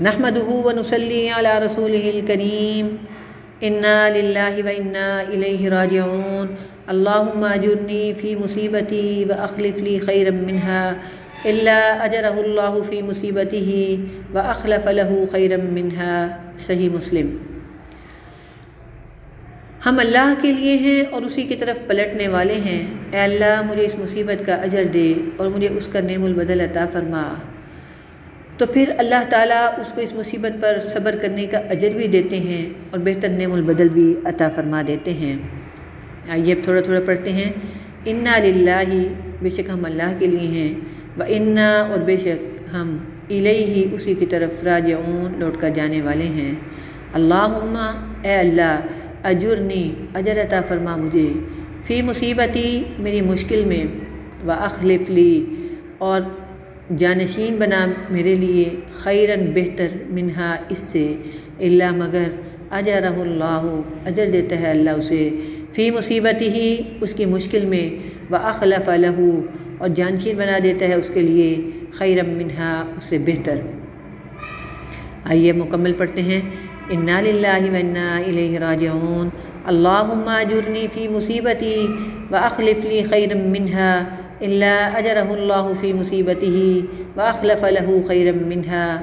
نحمدہ ونصلی علی رسولہ الکریم انا للہ و انا الیہ راجعون اللہم اجرنی فی مصیبتی واخلف لی خیرا منها الا اجرہ اللہ فی مصیبتہ واخلف لہ خیرا منها۔ صحیح مسلم۔ ہم اللہ کے لیے ہیں اور اسی کی طرف پلٹنے والے ہیں۔ اے اللہ مجھے اس مصیبت کا اجر دے اور مجھے اس کا نعم البدل عطا فرما۔ تو پھر اللہ تعالیٰ اس کو اس مصیبت پر صبر کرنے کا اجر بھی دیتے ہیں اور بہتر نعم البدل بھی عطا فرما دیتے ہیں۔ آئیے اب تھوڑا تھوڑا پڑھتے ہیں۔ انا للہ، بے شک ہم اللہ کے لیے ہیں، و انا، اور بے شک ہم، الیہ، اسی کی طرف، راجعون، لوٹ کر جانے والے ہیں۔ اللہم، اے اللہ، اجرنی، اجر عطا فرما مجھے، فی مصیبتی، میری مشکل میں، و اخلف لی، اور جانشین بنا میرے لیے، خیراً، بہتر، منہا، اس سے، اللہ، مگر، اجرہ اللہ، اجر دیتا ہے اللہ اسے، فی مصیبتی ہی، اس کی مشکل میں، واخلف لہ، اور جانشین بنا دیتا ہے اس کے لیے، خیراً منہا، اس سے بہتر۔ آئیے مکمل پڑھتے ہیں۔ انا للہ و انا الیہ راجعون اللہم اجرنی فی مصیبتی واخلف لی خیرا منہا الا اجرہ اللہ فی مصیبتہ واخلف لہ خیرا منہا۔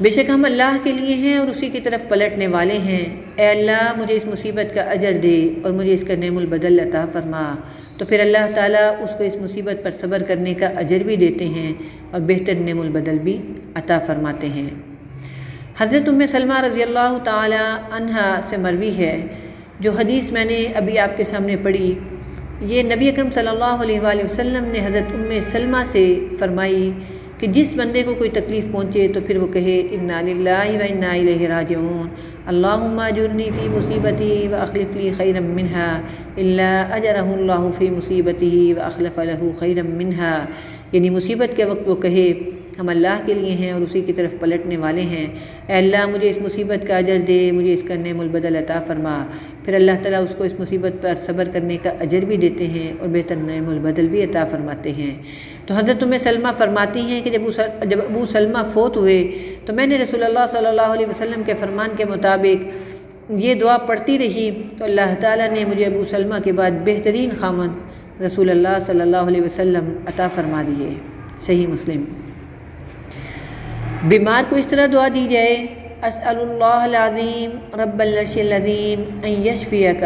بے شک ہم اللہ کے لیے ہیں اور اسی کی طرف پلٹنے والے ہیں۔ اے اللہ مجھے اس مصیبت کا اجر دے اور مجھے اس کا نعم البدل عطا فرما۔ تو پھر اللہ تعالیٰ اس کو اس مصیبت پر صبر کرنے کا اجر بھی دیتے ہیں اور بہتر نعم البدل بھی عطا فرماتے ہیں۔ حضرت ام سلمہ رضی اللہ تعالی عنہا سے مروی ہے، جو حدیث میں نے ابھی آپ کے سامنے پڑھی، یہ نبی اکرم صلی اللہ علیہ وآلہ وسلم نے حضرت ام سلمہ سے فرمائی کہ جس بندے کو کوئی تکلیف پہنچے تو پھر وہ کہے انا للہ و انا الیہ راجعون اللہم اجرنی فی مصیبتی واخلف لی خیرا منہا الا اجرہ اللہ فی مصیبتہ واخلف لہ خیرا منہا۔ یعنی مصیبت کے وقت وہ کہے ہم اللہ کے لیے ہیں اور اسی کی طرف پلٹنے والے ہیں۔ اے اللہ مجھے اس مصیبت کا اجر دے، مجھے اس کا نعم البدل عطا فرما۔ پھر اللہ تعالیٰ اس کو اس مصیبت پر صبر کرنے کا اجر بھی دیتے ہیں اور بہتر نعم البدل بھی عطا فرماتے ہیں۔ تو حضرت ام سلمہ فرماتی ہیں کہ جب ابو سلمہ فوت ہوئے تو میں نے رسول اللہ صلی اللہ علیہ وسلم کے فرمان کے مطابق یہ دعا پڑھتی رہی تو اللہ تعالیٰ نے مجھے ابو سلمہ کے بعد بہترین خاوند رسول اللہ صلی اللہ علیہ وسلم عطا فرما دیے۔ صحیح مسلم۔ بیمار کو اس طرح دعا دی جائے، اسأل اللہ العظیم رب العرش العظیم ان یشفیک،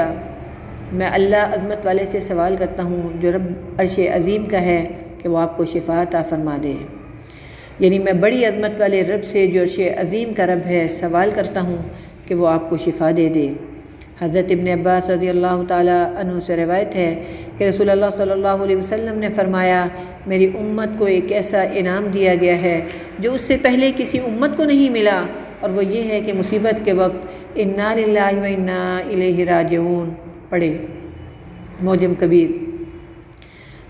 میں اللہ عظمت والے سے سوال کرتا ہوں جو رب عرش عظیم کا ہے کہ وہ آپ کو شفا عطا فرما دے۔ یعنی میں بڑی عظمت والے رب سے جو عرش عظیم کا رب ہے سوال کرتا ہوں کہ وہ آپ کو شفا دے دے۔ حضرت ابن عباس رضی اللہ تعالی عنہ سے روایت ہے کہ رسول اللہ صلی اللہ علیہ وسلم نے فرمایا میری امت کو ایک ایسا انعام دیا گیا ہے جو اس سے پہلے کسی امت کو نہیں ملا، اور وہ یہ ہے کہ مصیبت کے وقت انا للہ و انا الیہ راجعون پڑھے۔ معجم کبیر۔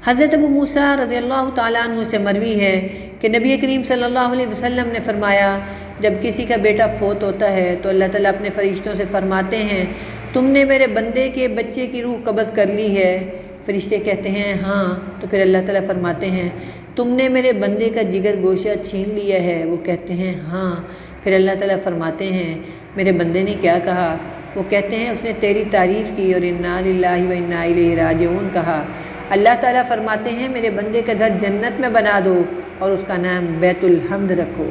حضرت ابو موسیٰ رضی اللہ تعالیٰ عنہ سے مروی ہے کہ نبی کریم صلی اللہ علیہ وسلم نے فرمایا جب کسی کا بیٹا فوت ہوتا ہے تو اللہ تعالیٰ اپنے فرشتوں سے فرماتے ہیں تم نے میرے بندے کے بچے کی روح قبض کر لی ہے؟ فرشتے کہتے ہیں ہاں۔ تو پھر اللہ تعالیٰ فرماتے ہیں تم نے میرے بندے کا جگر گوشہ چھین لیا ہے؟ وہ کہتے ہیں ہاں۔ پھر اللہ تعالیٰ فرماتے ہیں میرے بندے نے کیا کہا؟ وہ کہتے ہیں اس نے تیری تعریف کی اور انا للہ و انا الیہ راجعون کہا۔ اللہ تعالیٰ فرماتے ہیں میرے بندے کا گھر جنت میں بنا دو اور اس کا نام بیت الحمد رکھو۔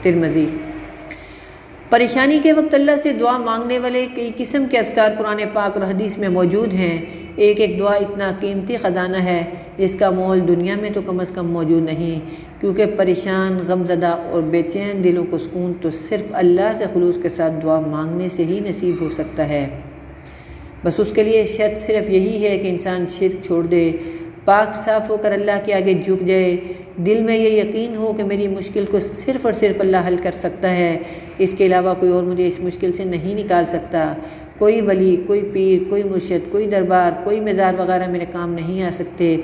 ترمذی۔ پریشانی کے وقت اللہ سے دعا مانگنے والے کئی قسم کے اذکار قرآن پاک اور حدیث میں موجود ہیں۔ ایک ایک دعا اتنا قیمتی خزانہ ہے جس کا مول دنیا میں تو کم از کم موجود نہیں، کیونکہ پریشان، غمزدہ اور بے چین دلوں کو سکون تو صرف اللہ سے خلوص کے ساتھ دعا مانگنے سے ہی نصیب ہو سکتا ہے۔ بس اس کے لیے شرط صرف یہی ہے کہ انسان شرک چھوڑ دے، پاک صاف ہو کر اللہ کے آگے جھک جائے، دل میں یہ یقین ہو کہ میری مشکل کو صرف اور صرف اللہ حل کر سکتا ہے، اس کے علاوہ کوئی اور مجھے اس مشکل سے نہیں نکال سکتا، کوئی ولی، کوئی پیر، کوئی مرشد، کوئی دربار، کوئی مزار وغیرہ میرے کام نہیں آ سکتے۔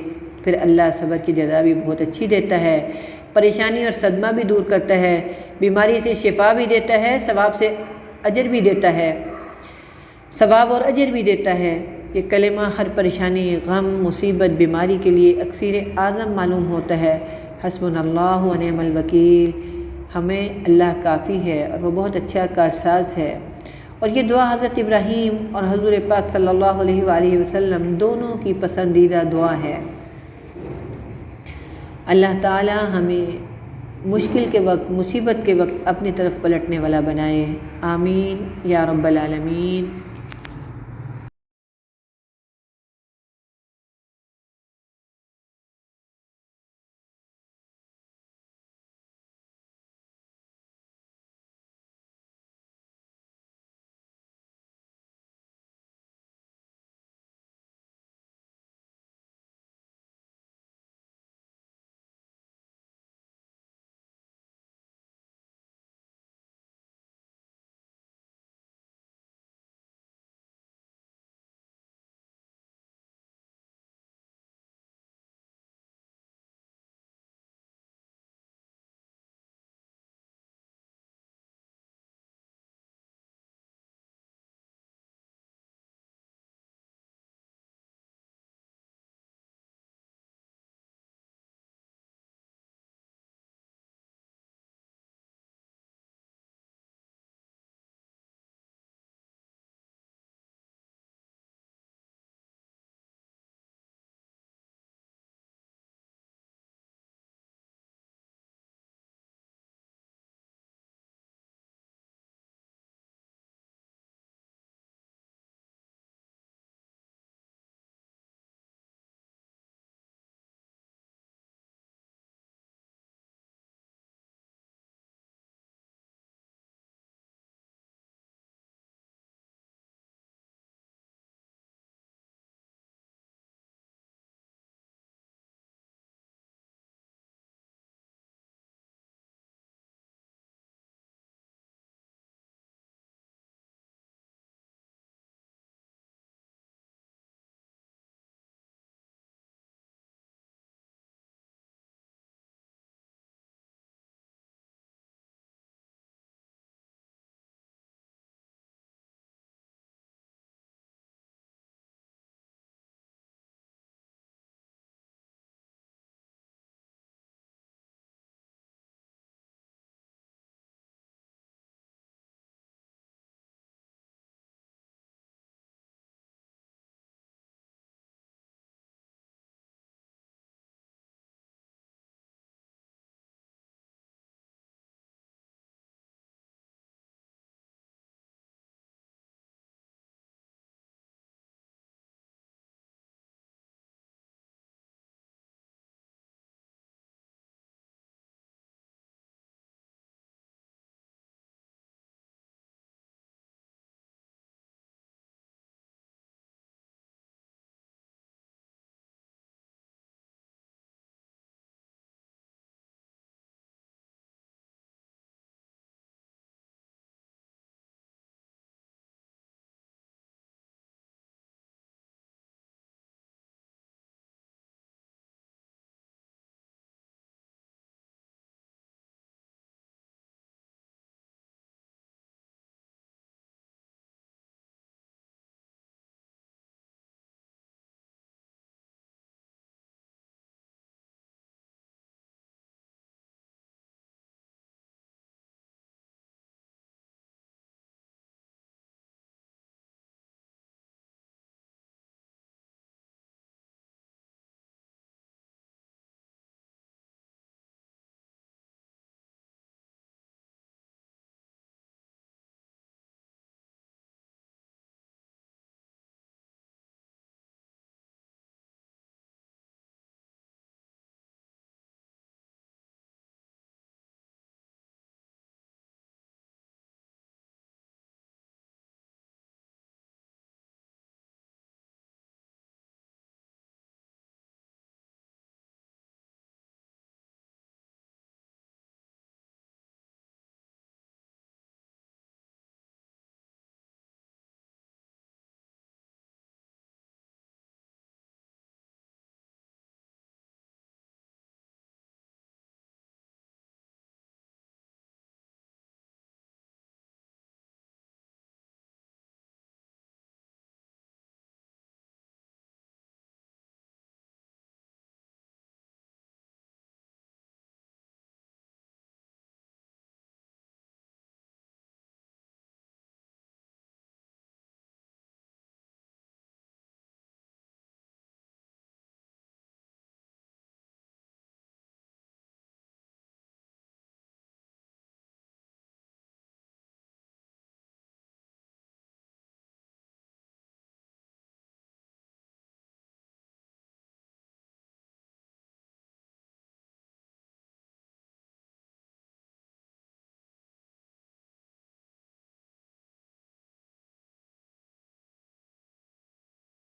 پھر اللہ صبر کی جزا بھی بہت اچھی دیتا ہے، پریشانی اور صدمہ بھی دور کرتا ہے، بیماری سے شفا بھی دیتا ہے، ثواب سے اجر بھی دیتا ہے، ثواب اور اجر بھی دیتا ہے۔ یہ کلمہ ہر پریشانی، غم، مصیبت، بیماری کے لیے اکسیر اعظم معلوم ہوتا ہے۔ حسبنا اللہ و نعم الوکیل۔ ہمیں اللہ کافی ہے اور وہ بہت اچھا کارساز ہے۔ اور یہ دعا حضرت ابراہیم اور حضور پاک صلی اللہ علیہ وآلہ وسلم دونوں کی پسندیدہ دعا ہے۔ اللہ تعالی ہمیں مشکل کے وقت، مصیبت کے وقت اپنی طرف پلٹنے والا بنائے، آمین یا رب العالمین۔